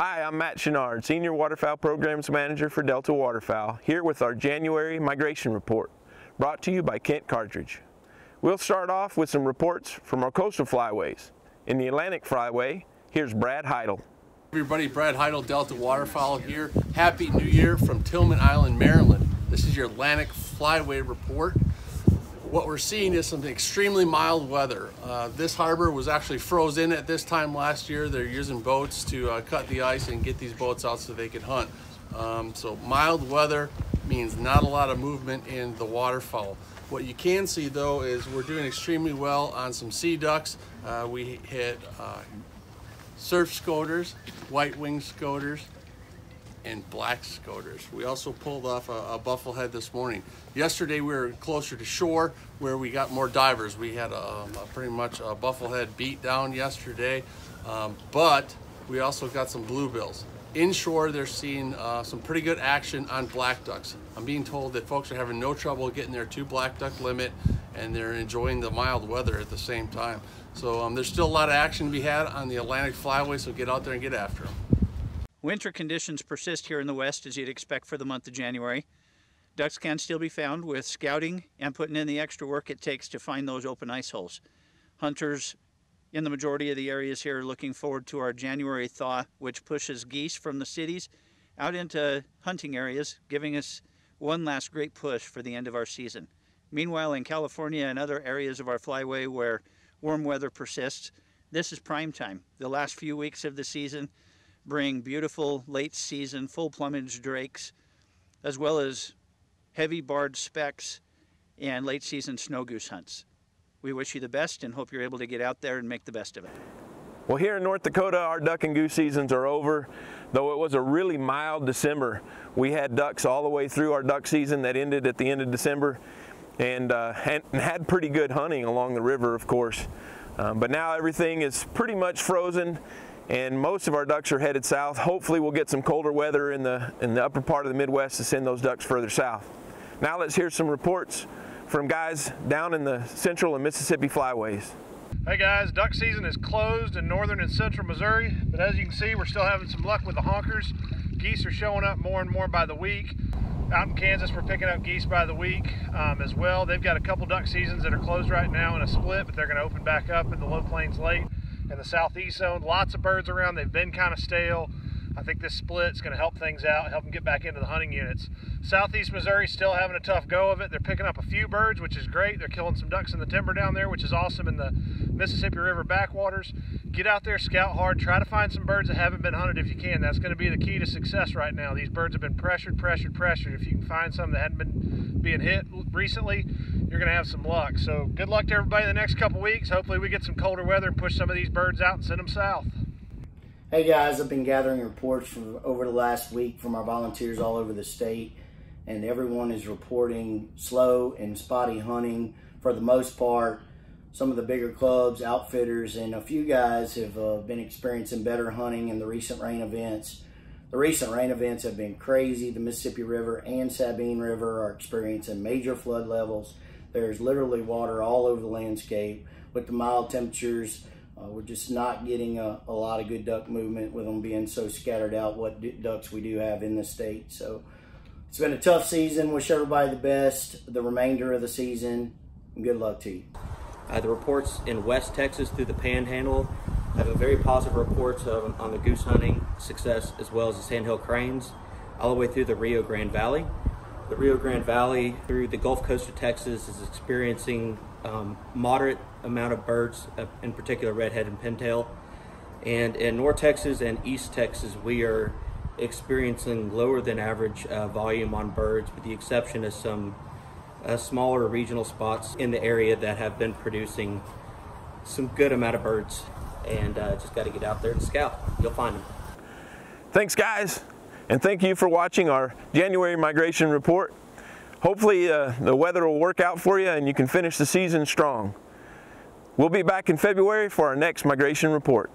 Hi, I'm Matt Chenard, Senior Waterfowl Programs Manager for Delta Waterfowl, here with our January Migration Report, brought to you by Kent Cartridge. We'll start off with some reports from our coastal flyways. In the Atlantic Flyway, here's Brad Heidel. Everybody, Brad Heidel, Delta Waterfowl here. Happy New Year from Tillman Island, Maryland. This is your Atlantic Flyway report. What we're seeing is some extremely mild weather. This harbor was actually frozen at this time last year. They're using boats to cut the ice and get these boats out so they can hunt. So mild weather means not a lot of movement in the waterfowl. What you can see though is we're doing extremely well on some sea ducks. We hit surf scoters, white-winged scoters, and black scoters. We also pulled off a bufflehead this morning. Yesterday we were closer to shore where we got more divers. We had pretty much a bufflehead beat down yesterday, but we also got some bluebills. Inshore they're seeing some pretty good action on black ducks. I'm being told that folks are having no trouble getting their 2 black duck limit, and they're enjoying the mild weather at the same time. So there's still a lot of action to be had on the Atlantic Flyway, so get out there and get after them. Winter conditions persist here in the west as you'd expect for the month of January. Ducks can still be found with scouting and putting in the extra work it takes to find those open ice holes. Hunters in the majority of the areas here are looking forward to our January thaw, which pushes geese from the cities out into hunting areas, giving us one last great push for the end of our season. Meanwhile, in California and other areas of our flyway where warm weather persists, this is prime time. The last few weeks of the season bring beautiful late season full plumage drakes, as well as heavy barred specks and late season snow goose hunts. We wish you the best and hope you're able to get out there and make the best of it. Well, here in North Dakota, our duck and goose seasons are over. Though it was a really mild December, we had ducks all the way through our duck season that ended at the end of December, and had pretty good hunting along the river, of course. But now everything is pretty much frozen, and most of our ducks are headed south. Hopefully we'll get some colder weather in the upper part of the Midwest to send those ducks further south. Now let's hear some reports from guys down in the Central and Mississippi flyways. Hey guys, duck season is closed in northern and central Missouri, but as you can see, we're still having some luck with the honkers. Geese are showing up more and more by the week. Out in Kansas, we're picking up geese by the week as well. They've got a couple duck seasons that are closed right now in a split, but they're going to open back up in the low plains late. In the southeast zone, lots of birds around. They've been kind of stale. I think this split's going to help things out, help them get back into the hunting units. Southeast Missouri still having a tough go of it. They're picking up a few birds, which is great. They're killing some ducks in the timber down there, which is awesome in the Mississippi River backwaters. Get out there, scout hard, try to find some birds that haven't been hunted if you can. That's going to be the key to success right now. These birds have been pressured. If you can find some that hadn't been being hit recently, you're going to have some luck. So good luck to everybody in the next couple weeks. Hopefully we get some colder weather and push some of these birds out and send them south. Hey guys, I've been gathering reports from over the last week from our volunteers all over the state, and everyone is reporting slow and spotty hunting for the most part. Some of the bigger clubs, outfitters, and a few guys have been experiencing better hunting in the recent rain events. The recent rain events have been crazy. The Mississippi River and Sabine River are experiencing major flood levels. There's literally water all over the landscape. With the mild temperatures, we're just not getting a lot of good duck movement with them being so scattered out what ducks we do have in the state. So it's been a tough season. Wish everybody the best the remainder of the season, and good luck to you. The reports in West Texas through the Panhandle have a very positive reports on the goose hunting success, as well as the sandhill cranes, all the way through the Rio Grande Valley. The Rio Grande Valley through the Gulf Coast of Texas is experiencing moderate amount of birds, in particular redhead and pintail. And in North Texas and East Texas, we are experiencing lower than average volume on birds, with the exception of some smaller regional spots in the area that have been producing some good amount of birds. And just got to get out there and scout. You'll find them. Thanks guys, and thank you for watching our January migration report. Hopefully the weather will work out for you and you can finish the season strong. We'll be back in February for our next migration report.